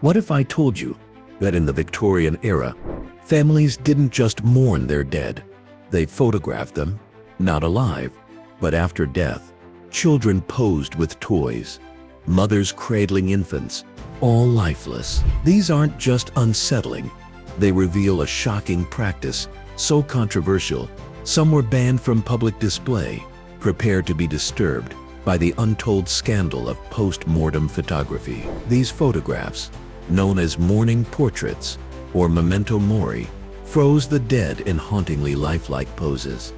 What if I told you that in the Victorian era, families didn't just mourn their dead, they photographed them, not alive, but after death. Children posed with toys, mothers cradling infants, all lifeless. These aren't just unsettling, they reveal a shocking practice so controversial, some were banned from public display, prepared to be disturbed by the untold scandal of post-mortem photography. These photographs, known as mourning portraits or memento mori, froze the dead in hauntingly lifelike poses.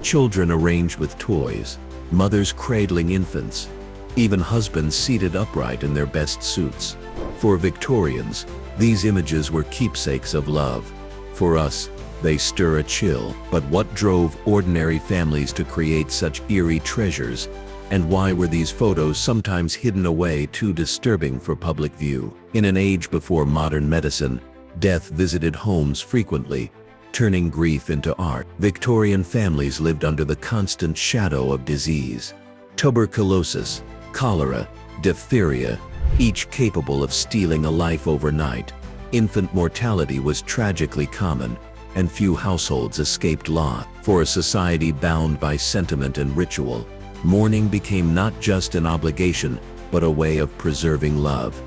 Children arranged with toys, mothers cradling infants, even husbands seated upright in their best suits. For Victorians, these images were keepsakes of love. For us, they stir a chill. But what drove ordinary families to create such eerie treasures? And why were these photos sometimes hidden away too disturbing for public view? In an age before modern medicine, death visited homes frequently, turning grief into art. Victorian families lived under the constant shadow of disease. Tuberculosis, cholera, diphtheria, each capable of stealing a life overnight. Infant mortality was tragically common, and few households escaped loss. For a society bound by sentiment and ritual, mourning became not just an obligation, but a way of preserving love.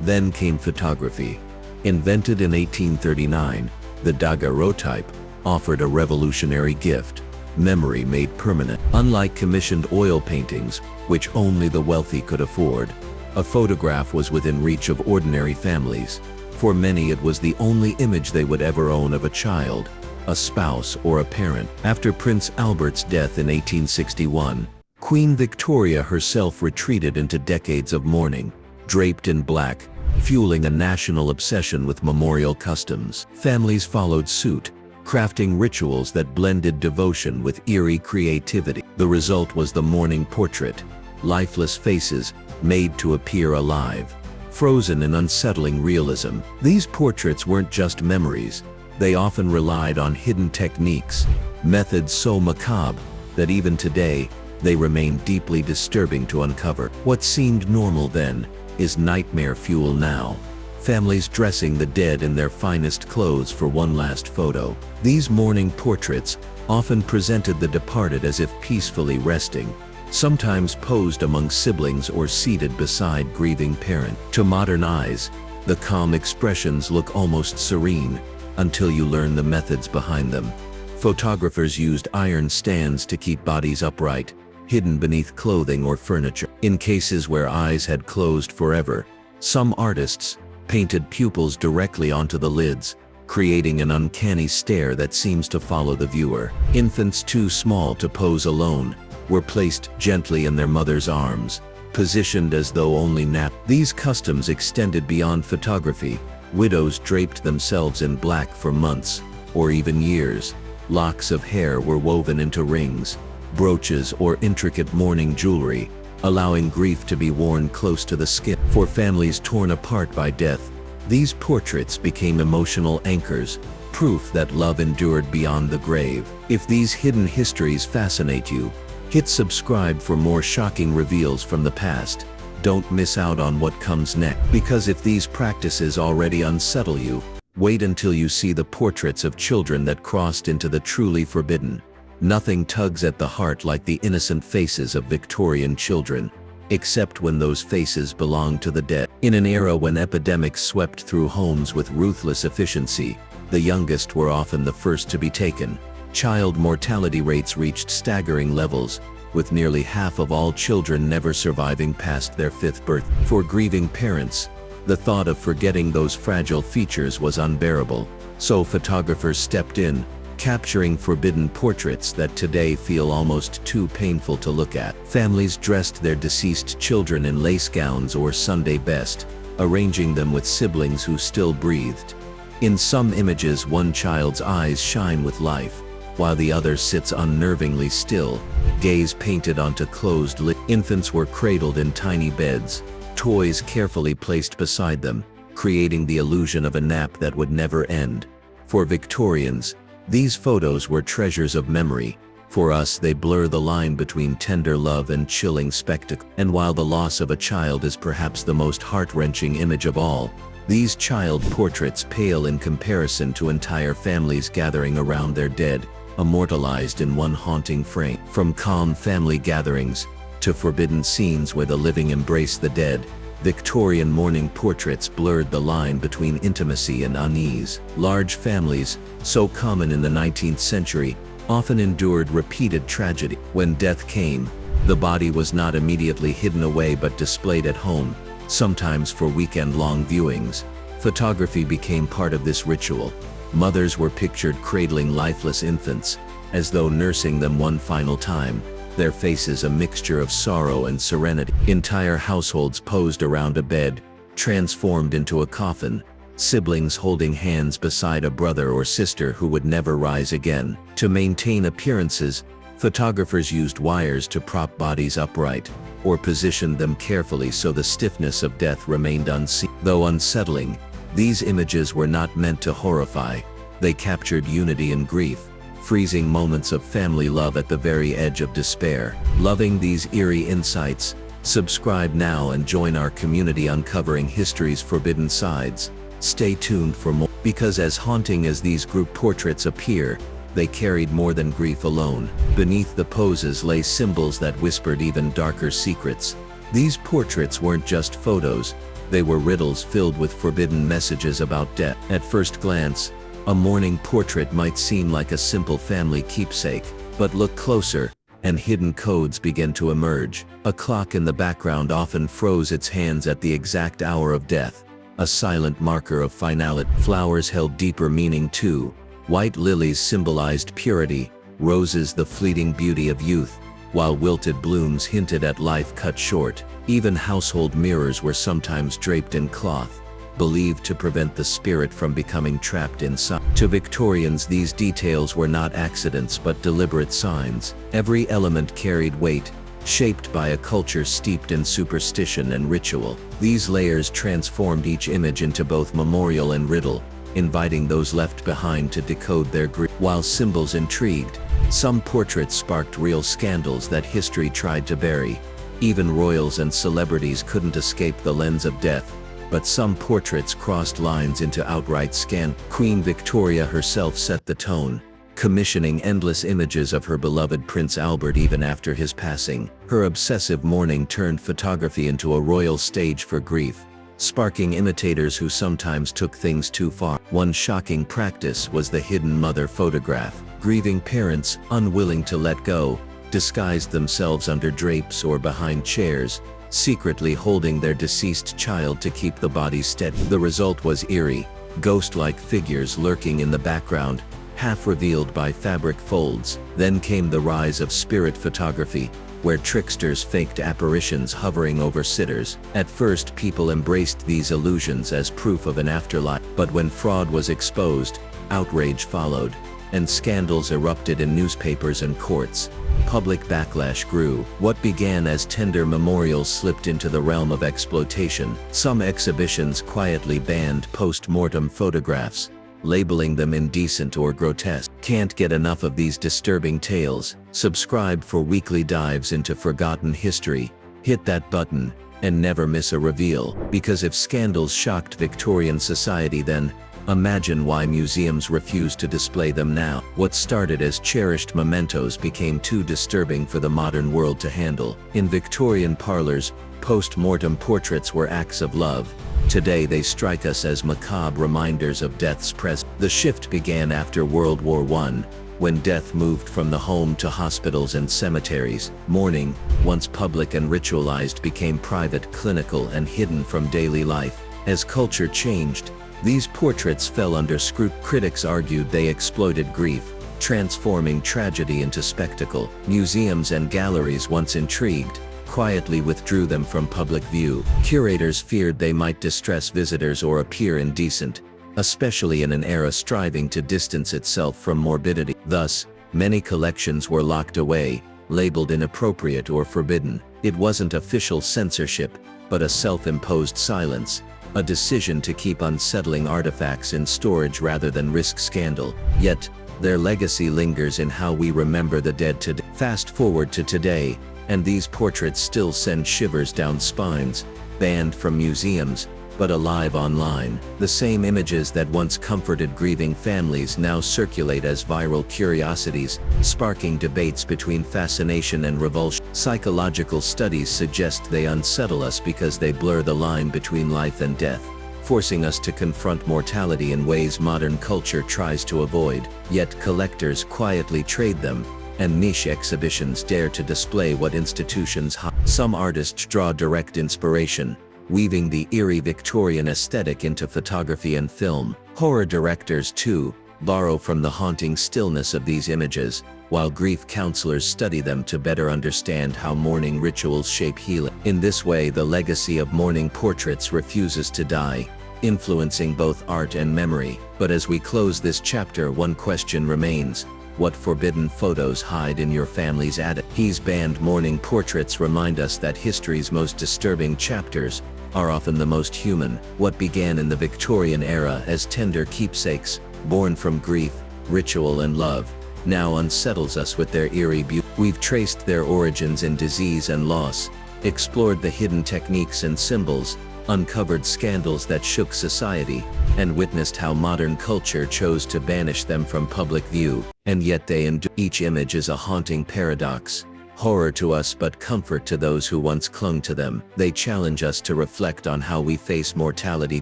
Then came photography. Invented in 1839, the daguerreotype offered a revolutionary gift: memory made permanent. Unlike commissioned oil paintings, which only the wealthy could afford, a photograph was within reach of ordinary families. For many, it was the only image they would ever own of a child, a spouse, or a parent. After Prince Albert's death in 1861, Queen Victoria herself retreated into decades of mourning, draped in black, fueling a national obsession with memorial customs. Families followed suit, crafting rituals that blended devotion with eerie creativity. The result was the mourning portrait, lifeless faces made to appear alive, frozen in unsettling realism. These portraits weren't just memories, they often relied on hidden techniques, methods so macabre that even today, they remain deeply disturbing to uncover. What seemed normal then is nightmare fuel now. Families dressing the dead in their finest clothes for one last photo. These mourning portraits often presented the departed as if peacefully resting, sometimes posed among siblings or seated beside grieving parents. To modern eyes, the calm expressions look almost serene, until you learn the methods behind them. Photographers used iron stands to keep bodies upright, hidden beneath clothing or furniture. In cases where eyes had closed forever, some artists painted pupils directly onto the lids, creating an uncanny stare that seems to follow the viewer. Infants too small to pose alone were placed gently in their mother's arms, positioned as though only nap. These customs extended beyond photography. Widows draped themselves in black for months, or even years. Locks of hair were woven into rings, brooches, or intricate mourning jewelry, allowing grief to be worn close to the skin. For families torn apart by death, these portraits became emotional anchors, proof that love endured beyond the grave. If these hidden histories fascinate you, hit subscribe for more shocking reveals from the past. Don't miss out on what comes next. Because if these practices already unsettle you, wait until you see the portraits of children that crossed into the truly forbidden. Nothing tugs at the heart like the innocent faces of Victorian children, except when those faces belong to the dead. In an era when epidemics swept through homes with ruthless efficiency, the youngest were often the first to be taken. Child mortality rates reached staggering levels, with nearly half of all children never surviving past their 5th birthday. For grieving parents, the thought of forgetting those fragile features was unbearable, so photographers stepped in, capturing forbidden portraits that today feel almost too painful to look at. Families dressed their deceased children in lace gowns or Sunday best, arranging them with siblings who still breathed. In some images, one child's eyes shine with life, while the other sits unnervingly still, gaze painted onto closed lids. Infants were cradled in tiny beds, toys carefully placed beside them, creating the illusion of a nap that would never end. For Victorians, these photos were treasures of memory. For us, they blur the line between tender love and chilling spectacle. And while the loss of a child is perhaps the most heart-wrenching image of all, These child portraits pale in comparison to entire families gathering around their dead, immortalized in one haunting frame. From calm family gatherings to forbidden scenes where the living embrace the dead, Victorian mourning portraits blurred the line between intimacy and unease. Large families, so common in the 19th century, often endured repeated tragedy. When death came, the body was not immediately hidden away but displayed at home, sometimes for weekend-long viewings. Photography became part of this ritual. Mothers were pictured cradling lifeless infants, as though nursing them one final time, their faces a mixture of sorrow and serenity. Entire households posed around a bed, transformed into a coffin, siblings holding hands beside a brother or sister who would never rise again. To maintain appearances, photographers used wires to prop bodies upright, or positioned them carefully so the stiffness of death remained unseen. Though unsettling, these images were not meant to horrify. They captured unity and grief, freezing moments of family love at the very edge of despair. Loving these eerie insights? Subscribe now and join our community uncovering history's forbidden sides. Stay tuned for more, because as haunting as these group portraits appear, they carried more than grief alone. Beneath the poses lay symbols that whispered even darker secrets. These portraits weren't just photos, they were riddles filled with forbidden messages about death. At first glance, a mourning portrait might seem like a simple family keepsake, but look closer, and hidden codes begin to emerge. A clock in the background often froze its hands at the exact hour of death, a silent marker of finality. Flowers held deeper meaning too. White lilies symbolized purity, roses the fleeting beauty of youth, while wilted blooms hinted at life cut short. Even household mirrors were sometimes draped in cloth, believed to prevent the spirit from becoming trapped inside. To Victorians, these details were not accidents but deliberate signs. Every element carried weight, shaped by a culture steeped in superstition and ritual. These layers transformed each image into both memorial and riddle, inviting those left behind to decode their grief. While symbols intrigued, some portraits sparked real scandals that history tried to bury. Even royals and celebrities couldn't escape the lens of death, but some portraits crossed lines into outright scandal. Queen Victoria herself set the tone, commissioning endless images of her beloved Prince Albert even after his passing. Her obsessive mourning turned photography into a royal stage for grief, sparking imitators who sometimes took things too far. One shocking practice was the hidden mother photograph. Grieving parents, unwilling to let go, disguised themselves under drapes or behind chairs, secretly holding their deceased child to keep the body steady. The result was eerie, ghost-like figures lurking in the background, half revealed by fabric folds. Then came the rise of spirit photography, where tricksters faked apparitions hovering over sitters. At first, people embraced these illusions as proof of an afterlife, but when fraud was exposed, outrage followed, and scandals erupted in newspapers and courts. Public backlash grew. What began as tender memorials slipped into the realm of exploitation. Some exhibitions quietly banned post-mortem photographs, labeling them indecent or grotesque. Can't get enough of these disturbing tales? Subscribe for weekly dives into forgotten history. Hit that button, and never miss a reveal. Because if scandals shocked Victorian society then, imagine why museums refuse to display them now. What started as cherished mementos became too disturbing for the modern world to handle. In Victorian parlors, post-mortem portraits were acts of love. Today they strike us as macabre reminders of death's presence. The shift began after World War I, when death moved from the home to hospitals and cemeteries. Mourning, once public and ritualized, became private, clinical, and hidden from daily life. As culture changed, these portraits fell under scrutiny. Critics argued they exploited grief, transforming tragedy into spectacle. Museums and galleries, once intrigued, quietly withdrew them from public view. Curators feared they might distress visitors or appear indecent, especially in an era striving to distance itself from morbidity. Thus, many collections were locked away, labeled inappropriate or forbidden. It wasn't official censorship, but a self-imposed silence, a decision to keep unsettling artifacts in storage rather than risk scandal. Yet, their legacy lingers in how we remember the dead today. Fast forward to today, and these portraits still send shivers down spines. Banned from museums, but alive online. The same images that once comforted grieving families now circulate as viral curiosities, sparking debates between fascination and revulsion. Psychological studies suggest they unsettle us because they blur the line between life and death, forcing us to confront mortality in ways modern culture tries to avoid. Yet collectors quietly trade them, and niche exhibitions dare to display what institutions hide. Some artists draw direct inspiration, weaving the eerie Victorian aesthetic into photography and film. Horror directors, too, borrow from the haunting stillness of these images, while grief counselors study them to better understand how mourning rituals shape healing. In this way, the legacy of mourning portraits refuses to die, influencing both art and memory. But as we close this chapter, one question remains: what forbidden photos hide in your family's attic? These banned mourning portraits remind us that history's most disturbing chapters are often the most human. What began in the Victorian era as tender keepsakes, born from grief, ritual and love, now unsettles us with their eerie beauty. We've traced their origins in disease and loss, explored the hidden techniques and symbols, uncovered scandals that shook society, and witnessed how modern culture chose to banish them from public view. And yet they endure. Each image is a haunting paradox, horror to us but comfort to those who once clung to them. They challenge us to reflect on how we face mortality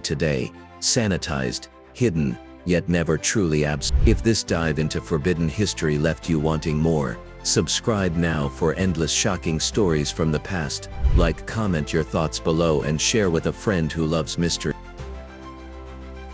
today, sanitized, hidden, yet never truly absent. If this dive into forbidden history left you wanting more, subscribe now for endless shocking stories from the past. Like, comment your thoughts below and share with a friend who loves mystery.